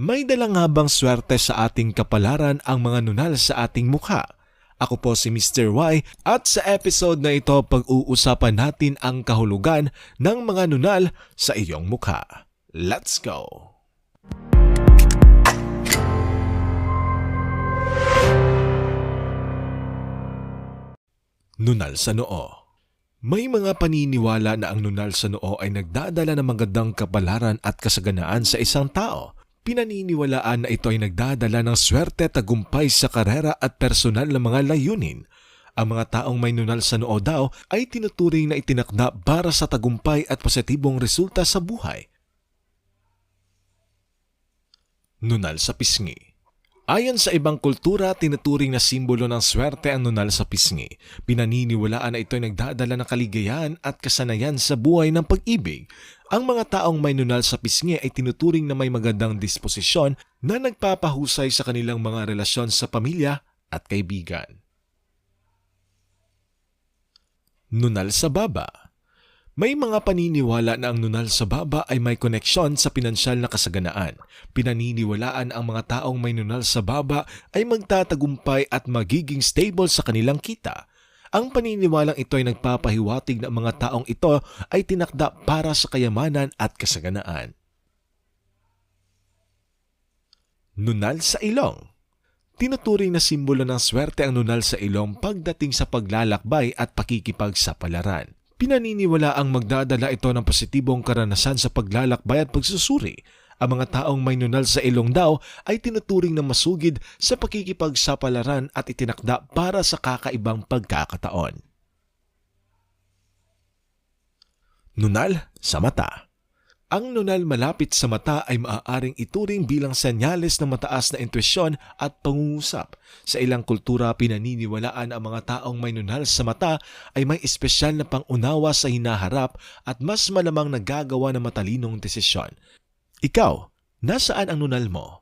May dala nga bang swerte sa ating kapalaran ang mga nunal sa ating mukha? Ako po si Mr. Y at sa episode na ito pag-uusapan natin ang kahulugan ng mga nunal sa iyong mukha. Let's go! Nunal sa noo. May mga paniniwala na ang nunal sa noo ay nagdadala ng magandang kapalaran at kasaganaan sa isang tao. Pinaniniwalaan na ito ay nagdadala ng swerte, tagumpay sa karera at personal na mga layunin. Ang mga taong may nunal sa noo daw ay tinuturing na itinakda para sa tagumpay at positibong resulta sa buhay. Nunal sa pisngi. Ayon sa ibang kultura, tinuturing na simbolo ng swerte ang nunal sa pisngi. Pinaniniwalaan na ito ay nagdadala ng kaligayahan at kasanayan sa buhay ng pag-ibig. Ang mga taong may nunal sa pisngi ay tinuturing na may magandang disposisyon na nagpapahusay sa kanilang mga relasyon sa pamilya at kaibigan. Nunal sa baba. May mga paniniwala na ang nunal sa baba ay may koneksyon sa pinansyal na kasaganaan. Pinaniniwalaan ang mga taong may nunal sa baba ay magtatagumpay at magiging stable sa kanilang kita. Ang paniniwalang ito ay nagpapahiwatig na ang mga taong ito ay tinakda para sa kayamanan at kasaganaan. Nunal sa ilong. Tinuturing na simbolo ng swerte ang nunal sa ilong pagdating sa paglalakbay at pakikipagsapalaran. Pinaniniwala ang magdadala ito ng positibong karanasan sa paglalakbay at pagsusuri. Ang mga taong may nunal sa ilong daw ay tinuturing na masugid sa pakikipagsapalaran at itinakda para sa kakaibang pagkakataon. Nunal sa mata. Ang nunal malapit sa mata ay maaaring ituring bilang senyales ng mataas na intuisyon at pangungusap. Sa ilang kultura, pinaniniwalaan ang mga taong may nunal sa mata ay may espesyal na pangunawa sa hinaharap at mas malamang nagagawa ng matalinong desisyon. Ikaw, nasaan ang nunal mo?